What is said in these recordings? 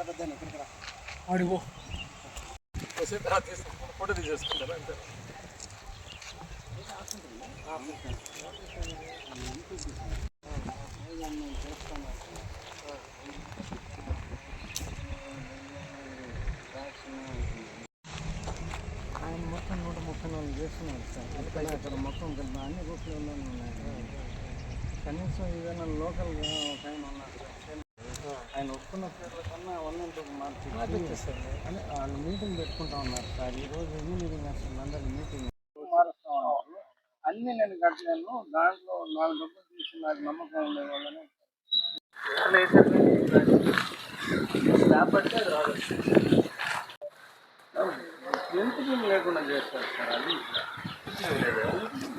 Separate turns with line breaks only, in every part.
ఆడిపో photo తీసేసుకుంటారా అంతే. ఆయన మొత్తం 134 చేస్తున్నాడు సార్. అక్కడ మొత్తం అన్ని రూట్లు ఉన్నాయి. కనీసం ఏదైనా లోకల్గా ఒక ఆయన ఉన్నారు సార్. ఆయన ఒప్పుకున్న పేర్ల కన్నా 1 మార్చి అని వాళ్ళు మీటింగ్ పెట్టుకుంటా ఉన్నారు సార్. ఈరోజు ఇంజనీరింగ్ అసలు అందరి మీటింగ్ మారుస్తూ ఉన్నారు. అన్నీ నేను కట్టలేను, దాంట్లో 4 డబ్బులు తీసి నాకు నమ్మకం ఉండే వాళ్ళని లేకపోతే రాదు. ఎందుకు లేకుండా చేస్తారు సార్. అది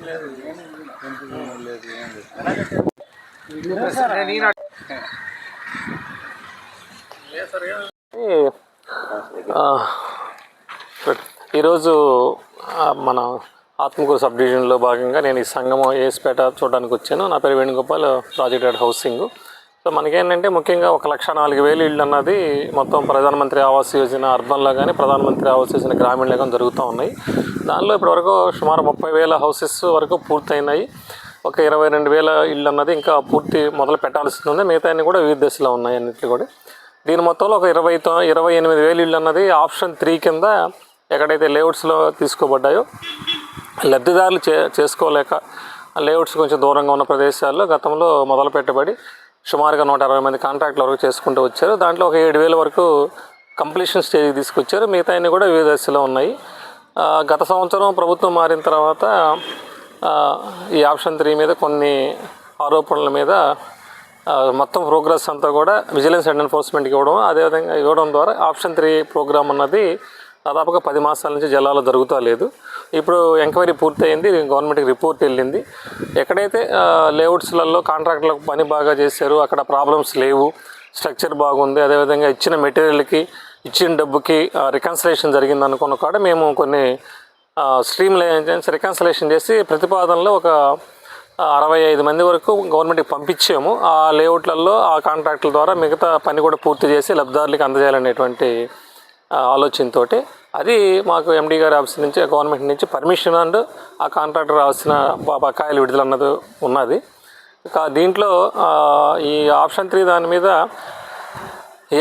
లేదు ఈరోజు మన ఆత్మకూరు సబ్ డివిజన్లో భాగంగా నేను ఈ సంఘం ఏఎస్పేట చూడడానికి వచ్చాను. నా పేరు Venugopal, project head housing. So మనకేంటంటే ముఖ్యంగా 1,04,000 ఇళ్ళు అన్నది మొత్తం ప్రధానమంత్రి ఆవాస్ యోజన అర్బన్లో కానీ ప్రధానమంత్రి ఆవాస్ యోజన గ్రామీణలో కానీ జరుగుతూ ఉన్నాయి. దానిలో ఇప్పటివరకు సుమారు 30,000 హౌసెస్ వరకు పూర్తయినాయి. ఒక 22,000 ఇళ్ళు అన్నది ఇంకా పూర్తి మొదలు పెట్టాల్సి ఉంది. మిగతా అన్ని కూడా వివిధ దశలో ఉన్నాయి అన్నింటినీ కూడా. దీని మొత్తంలో ఒక 28,000 ఇళ్ళు అన్నది ఆప్షన్ 3 కింద ఎక్కడైతే లేఅవుట్స్లో తీసుకోబడ్డాయో లబ్ధిదారులు చేసుకోలేక లేఅవుట్స్ కొంచెం దూరంగా ఉన్న ప్రదేశాల్లో గతంలో మొదలు పెట్టబడి సుమారుగా 160 మంది కాంట్రాక్టుల వరకు చేసుకుంటూ వచ్చారు. దాంట్లో ఒక 7,000 వరకు కంప్లీషన్ స్టేజ్కి తీసుకొచ్చారు. మిగతా అన్ని కూడా వివిధ దశలో ఉన్నాయి. గత సంవత్సరం ప్రభుత్వం మారిన తర్వాత ఈ ఆప్షన్ 3 మీద కొన్ని ఆరోపణల మీద మొత్తం ప్రోగ్రెస్ అంతా కూడా విజిలెన్స్ అండ్ ఎన్ఫోర్స్మెంట్కి ఇవ్వడం ద్వారా ఆప్షన్ 3 ప్రోగ్రామ్ అన్నది దాదాపుగా 10 మాసాల నుంచి జిల్లాలో జరుగుతూ లేదు. ఇప్పుడు ఎంక్వైరీ పూర్తయింది, గవర్నమెంట్కి రిపోర్ట్ వెళ్ళింది. ఎక్కడైతే లేఅవుట్స్లలో కాంట్రాక్టులకు పని బాగా చేశారు, అక్కడ ప్రాబ్లమ్స్ లేవు, స్ట్రక్చర్ బాగుంది, అదేవిధంగా ఇచ్చిన మెటీరియల్కి ఇచ్చిన డబ్బుకి రికన్సిలేషన్ జరిగింది అనుకున్న కాడ మేము కొన్ని స్ట్రీమ్ లైన్స్ రికన్సిలేషన్ చేసి ప్రతిపాదనలో ఒక 65 మంది వరకు గవర్నమెంట్కి పంపించాము. ఆ లేఅవుట్లలో ఆ కాంట్రాక్టుల ద్వారా మిగతా పని కూడా పూర్తి చేసి లబ్ధిదారులకి అందజేయాలనేటువంటి ఆలోచనతో అది మాకు ఎండీ గారి ఆఫీస్ నుంచి గవర్నమెంట్ నుంచి పర్మిషన్ అండ్ ఆ కాంట్రాక్టర్ రావాల్సిన బకాయిలు విడుదల అన్నది ఉన్నది. దీంట్లో ఈ ఆప్షన్ 3 దాని మీద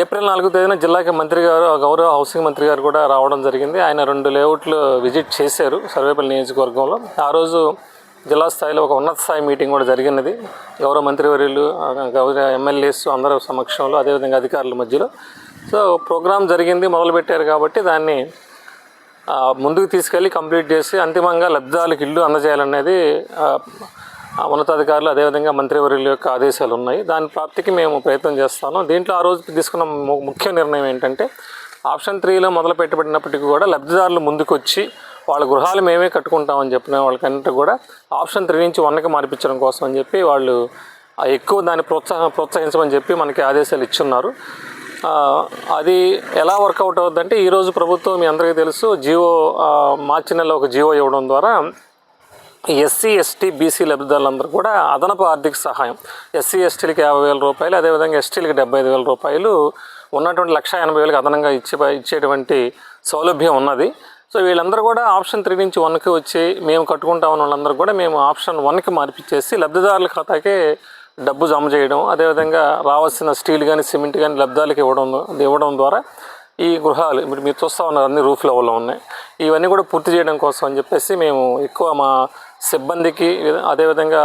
ఏప్రిల్ 4వ తేదీన జిల్లాకి మంత్రి గారు, గౌరవ హౌసింగ్ మంత్రి గారు కూడా రావడం జరిగింది. ఆయన 2 లేఅవుట్లు విజిట్ చేశారు సర్వేపల్లి నియోజకవర్గంలో. ఆ రోజు జిల్లా స్థాయిలో ఒక ఉన్నత స్థాయి మీటింగ్ కూడా జరిగినది. గౌరవ మంత్రివర్యులు, గౌరవ ఎమ్మెల్యేస్ అందరూ సమక్షంలో, అదేవిధంగా అధికారుల మధ్యలో. సో ప్రోగ్రామ్ జరిగింది, మొదలుపెట్టారు కాబట్టి దాన్ని ముందుకు తీసుకెళ్ళి కంప్లీట్ చేసి అంతిమంగా లబ్ధిదారులకు ఇల్లు అందజేయాలనేది ఉన్నతాధికారులు అదేవిధంగా మంత్రివర్యుల యొక్క ఆదేశాలు ఉన్నాయి. దాని ప్రాప్తికి మేము ప్రయత్నం చేస్తాము. దీంట్లో ఆ రోజు తీసుకున్న ముఖ్య నిర్ణయం ఏంటంటే ఆప్షన్ 3లో మొదలు పెట్టబడినప్పటికీ కూడా లబ్ధిదారులు ముందుకు వచ్చి వాళ్ళ గృహాలు మేమే కట్టుకుంటామని చెప్పిన వాళ్ళకంటే కూడా ఆప్షన్ 3 నుంచి 1కి మార్పించడం కోసం అని చెప్పి వాళ్ళు ఎక్కువ దాన్ని ప్రోత్సహించమని చెప్పి మనకి ఆదేశాలు ఇచ్చున్నారు. అది ఎలా వర్కౌట్ అవుతుందంటే ఈరోజు ప్రభుత్వం మీ అందరికీ తెలుసు మార్చి నెలలో ఒక జీవో ఇవ్వడం ద్వారా ఎస్సీ, ఎస్టీ, బీసీ లబ్ధిదారులందరూ కూడా అదనపు ఆర్థిక సహాయం ఎస్సీ ఎస్టీలకి 50,000 రూపాయలు, అదేవిధంగా ఎస్టీలకి 75,000 రూపాయలు ఉన్నటువంటి 1,80,000కి అదనంగా ఇచ్చేటువంటి సౌలభ్యం ఉన్నది. సో వీళ్ళందరూ కూడా ఆప్షన్ 3 నుంచి 1కి వచ్చి మేము కట్టుకుంటామన్న వాళ్ళందరూ కూడా మేము ఆప్షన్ 1కి మార్పిచ్చేసి లబ్ధిదారుల ఖాతాకే డబ్బు జమ చేయడం, అదేవిధంగా రావాల్సిన స్టీల్ కానీ సిమెంట్ కానీ లబ్ధిదారులకు ఇవ్వడం ద్వారా ఈ గృహాలు మీరు చూస్తూ ఉన్నారు అన్ని రూఫ్ లెవెల్లో ఉన్నాయి. ఇవన్నీ కూడా పూర్తి చేయడం కోసం అని చెప్పేసి మేము ఎక్కువ మా సిబ్బందికి అదేవిధంగా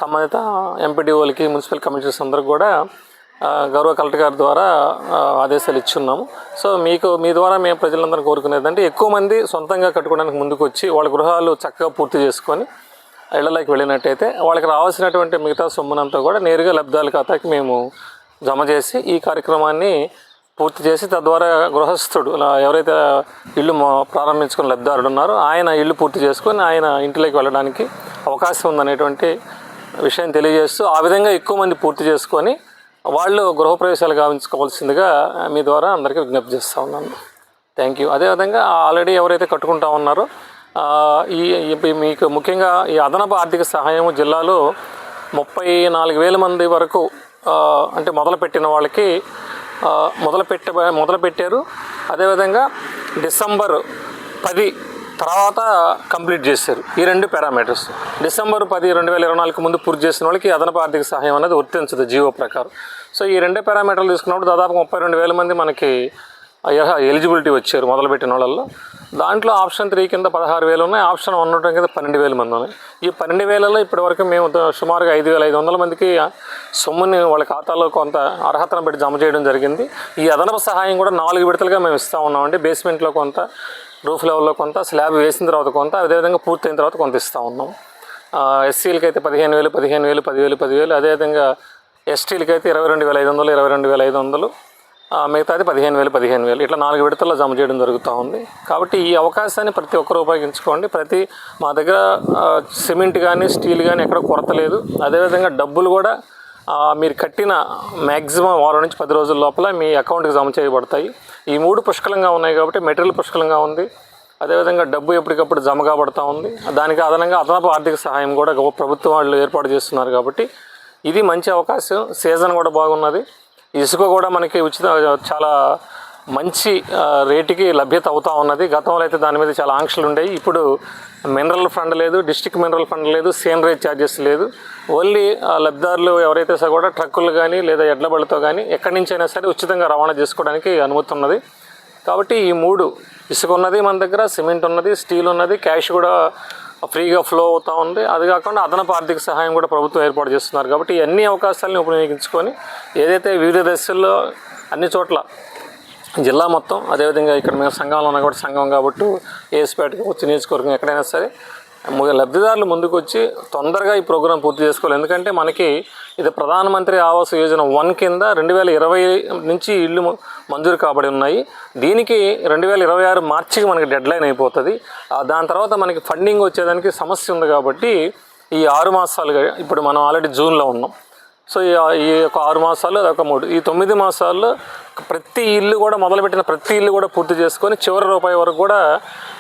సంబంధిత ఎంపీడీఓలకి, మున్సిపల్ కమిషనర్స్ అందరికి కూడా గౌరవ కలెక్టర్ గారి ద్వారా ఆదేశాలు ఇచ్చున్నాము. సో మీ ద్వారా మేము ప్రజలందరూ కోరుకునేది అంటే ఎక్కువ మంది సొంతంగా కట్టుకోవడానికి ముందుకు వచ్చి వాళ్ళ గృహాలు చక్కగా పూర్తి చేసుకొని ఇళ్లలోకి వెళ్ళినట్టయితే వాళ్ళకి రావాల్సినటువంటి మిగతా సొమ్మునంతా కూడా నేరుగా లబ్ధిదారుల ఖాతాకి మేము జమ చేసి ఈ కార్యక్రమాన్ని పూర్తి చేసి తద్వారా గృహస్థుడు ఎవరైతే ఇల్లు ప్రారంభించుకుని లబ్ధిదారుడు ఉన్నారో ఆయన ఇల్లు పూర్తి చేసుకొని ఆయన ఇంటిలోకి వెళ్ళడానికి అవకాశం ఉందనేటువంటి విషయం తెలియజేస్తూ ఆ విధంగా ఎక్కువ మంది పూర్తి చేసుకొని వాళ్ళు గృహప్రవేశాలు గావించుకోవాల్సిందిగా మీ ద్వారా అందరికీ విజ్ఞప్తి చేస్తూ ఉన్నాను. Thank you. అదేవిధంగా ఆల్రెడీ ఎవరైతే కట్టుకుంటా ఉన్నారో మీకు ముఖ్యంగా ఈ అదనపు ఆర్థిక సహాయం జిల్లాలో 34,000 మంది వరకు అంటే మొదలుపెట్టిన వాళ్ళకి మొదలుపెట్టారు. అదేవిధంగా డిసెంబర్ 10 తర్వాత కంప్లీట్ చేశారు. ఈ 2 పారామీటర్స్ డిసెంబర్ 10, 2024 ముందు పూర్తి చేసిన వాళ్ళకి అదనపు ఆర్థిక సహాయం అనేది వర్తించదు జీవో ప్రకారం. సో ఈ 2 పారామీటర్లు తీసుకున్నప్పుడు దాదాపు 32,000 మంది మనకి ఎలిజిబిలిటీ వచ్చారు మొదలుపెట్టిన వాళ్ళల్లో. దాంట్లో ఆప్షన్ 3 కింద 16,000 ఉన్నాయి, ఆప్షన్ 1 కింద 12,000 మంది ఉన్నాయి. ఈ 12,000లో ఇప్పటివరకు మేము సుమారుగా 5,500 మందికి సొమ్ముని వాళ్ళ ఖాతాలో కొంత అర్హతను పెట్టి జమ చేయడం జరిగింది. ఈ అదనపు సహాయం కూడా 4 విడతలుగా మేము ఇస్తూ ఉన్నామండి. బేస్మెంట్లో కొంత, రూఫ్ లెవెల్లో కొంత, స్లాబ్ వేసిన తర్వాత కొంత, అదేవిధంగా పూర్తయిన తర్వాత కొంత ఇస్తూ ఉన్నాం. ఎస్సీలకి అయితే 15,000, 10,000, 10,000. అదేవిధంగా ఎస్టీలకి అయితే 22,500, 22,500, మిగతాది 15,000. ఇట్లా 4 విడతల్లో జమ చేయడం జరుగుతూ ఉంది. కాబట్టి ఈ అవకాశాన్ని ప్రతి ఒక్కరు ఉపయోగించుకోండి. మా దగ్గర సిమెంట్ కానీ, స్టీల్ కానీ ఎక్కడ కొరత లేదు. అదేవిధంగా డబ్బులు కూడా మీరు కట్టిన మ్యాక్సిమం 6 నుంచి 10 రోజుల లోపల మీ అకౌంట్కి జమ చేయబడతాయి. ఈ 3 పుష్కలంగా ఉన్నాయి కాబట్టి మెటీరియల్ పుష్కలంగా ఉంది. అదేవిధంగా డబ్బు ఎప్పటికప్పుడు జమ కాబడుతూ ఉంది. దానికి అదనపు ఆర్థిక సహాయం కూడా ప్రభుత్వం వాళ్ళు ఏర్పాటు చేస్తున్నారు. కాబట్టి ఇది మంచి అవకాశం. సీజన్ కూడా బాగున్నది. ఇసుక కూడా మనకి చాలా మంచి రేటుకి లభ్యత అవుతూ ఉన్నది. గతంలో అయితే దాని మీద చాలా ఆంక్షలు ఉండేవి. ఇప్పుడు మినరల్ ఫండ్ లేదు, డిస్ట్రిక్ట్ మినరల్ ఫండ్ లేదు, సేనరేజ్ ఛార్జెస్ లేదు. ఓన్లీ లబ్ధిదారులు ఎవరైతే కూడా ట్రక్కులు కానీ లేదా ఎడ్ల బళ్ళతో కానీ ఎక్కడి నుంచైనా సరే ఉచితంగా రవాణా చేసుకోవడానికి అనుమతి ఉన్నది. కాబట్టి ఈ 3 ఇసుక ఉన్నది మన దగ్గర, సిమెంట్ ఉన్నది, స్టీల్ ఉన్నది, క్యాష్ కూడా ఫ్రీగా ఫ్లో అవుతూ ఉంది. అది కాకుండా అదనపు ఆర్థిక సహాయం కూడా ప్రభుత్వం ఏర్పాటు చేస్తున్నారు. కాబట్టి అన్ని అవకాశాలను ఉపయోగించుకొని ఏదైతే వివిధ దశల్లో అన్ని చోట్ల జిల్లా మొత్తం, అదేవిధంగా ఇక్కడ మేము సంఘంలో ఉన్న కూడా సంఘం కాబట్టి ఏఎస్పేట వచ్చి నియోజకవర్గం ఎక్కడైనా సరే లబ్ధిదారులు ముందుకు వచ్చి తొందరగా ఈ ప్రోగ్రాం పూర్తి చేసుకోవాలి. ఎందుకంటే మనకి ఇది ప్రధానమంత్రి ఆవాస్ యోజన 1 కింద 2020 నుంచి ఇళ్ళు మంజూరు కాబడి ఉన్నాయి. దీనికి 2026 మార్చికి మనకి డెడ్ లైన్ అయిపోతుంది. దాని తర్వాత మనకి ఫండింగ్ వచ్చేదానికి సమస్య ఉంది. కాబట్టి ఈ 6 మాసాలుగా ఇప్పుడు మనం ఆల్రెడీ జూన్లో ఉన్నాం. సో ఈ యొక్క 6 మాసాలు, అదొక 3, ఈ 9 మాసాల్లో ప్రతి ఇల్లు కూడా మొదలుపెట్టిన ప్రతి ఇల్లు కూడా పూర్తి చేసుకొని చివరి రూపాయి వరకు కూడా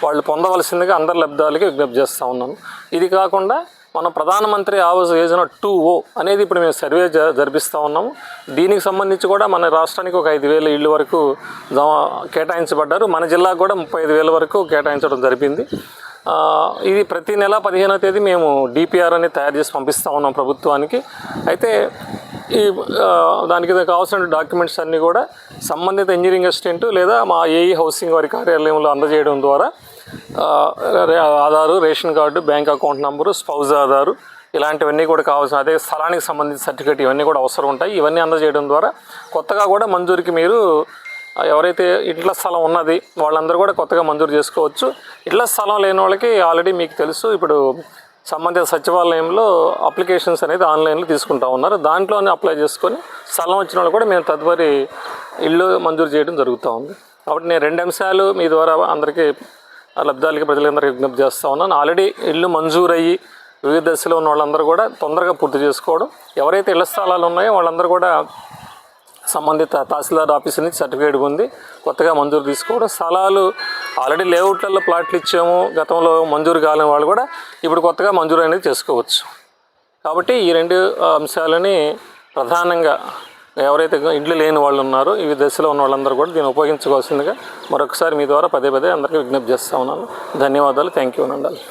వాళ్ళు పొందవలసిందిగా అందరి లబ్ధిదారులకి విజ్ఞప్తి చేస్తూ ఉన్నాను. ఇది కాకుండా మనం ప్రధానమంత్రి ఆవాస్ యోజన 2O అనేది ఇప్పుడు మేము సర్వే జరిపిస్తూ ఉన్నాము. దీనికి సంబంధించి కూడా మన రాష్ట్రానికి ఒక 5,000 ఇళ్ళు వరకు కేటాయించబడ్డారు. మన జిల్లాకు కూడా 35,000 వరకు కేటాయించడం జరిపింది. ఇది ప్రతి నెల 15వ తేదీ మేము డిపిఆర్ అనేది తయారు చేసి పంపిస్తూ ఉన్నాం ప్రభుత్వానికి. అయితే దానికి కావాల్సిన డాక్యుమెంట్స్ అన్నీ కూడా సంబంధిత ఇంజనీరింగ్ అసిస్టెంట్ లేదా మా ఏఈ హౌసింగ్ వారి కార్యాలయంలో అందజేయడం ద్వారా Aadhaar, ration card, bank account number, spouse Aadhaar ఇలాంటివన్నీ కూడా కావాల్సిన, అదే స్థలానికి సంబంధించిన సర్టిఫికేట్ ఇవన్నీ కూడా అవసరం ఉంటాయి. ఇవన్నీ అందజేయడం ద్వారా కొత్తగా కూడా మంజూరికి మీరు ఎవరైతే ఇళ్ల స్థలం ఉన్నది వాళ్ళందరూ కూడా కొత్తగా మంజూరు చేసుకోవచ్చు. ఇళ్ల స్థలం లేని వాళ్ళకి ఆల్రెడీ మీకు తెలుసు, ఇప్పుడు సంబంధిత సచివాలయంలో అప్లికేషన్స్ అనేది ఆన్లైన్లో తీసుకుంటా ఉన్నారు. దాంట్లోనే అప్లై చేసుకొని స్థలం వచ్చిన వాళ్ళు కూడా మేము తదుపరి ఇల్లు మంజూరు చేయడం జరుగుతూ ఉంది. కాబట్టి నేను 2 అంశాలు మీ ద్వారా అందరికీ లబ్ధిదారులకి ప్రజలందరికీ విజ్ఞప్తి చేస్తూ ఉన్నాను. ఆల్రెడీ ఇల్లు మంజూరు అయ్యి వివిధ దశలో ఉన్న వాళ్ళందరూ కూడా తొందరగా పూర్తి చేసుకోవడం, ఎవరైతే ఇళ్ల స్థలాలు ఉన్నాయో వాళ్ళందరూ కూడా సంబంధిత తహసీల్దార్ ఆఫీస్ నుంచి సర్టిఫికేట్ పొంది కొత్తగా మంజూరు తీసుకోవడం, స్థలాలు ఆల్రెడీ లేఅవుట్లలో ప్లాట్లు ఇచ్చాము గతంలో మంజూరు కాలేని వాళ్ళు కూడా ఇప్పుడు కొత్తగా మంజూరు అనేది చేసుకోవచ్చు. కాబట్టి ఈ 2 అంశాలని ప్రధానంగా ఎవరైతే ఇండ్లు లేని వాళ్ళు ఉన్నారో ఈ దశలో ఉన్న వాళ్ళందరూ కూడా దీన్ని ఉపయోగించుకోవాల్సిందిగా మరొకసారి మీ ద్వారా పదే అందరికీ విజ్ఞప్తి చేస్తూ ఉన్నాను. ధన్యవాదాలు. Thank you అనండాలి.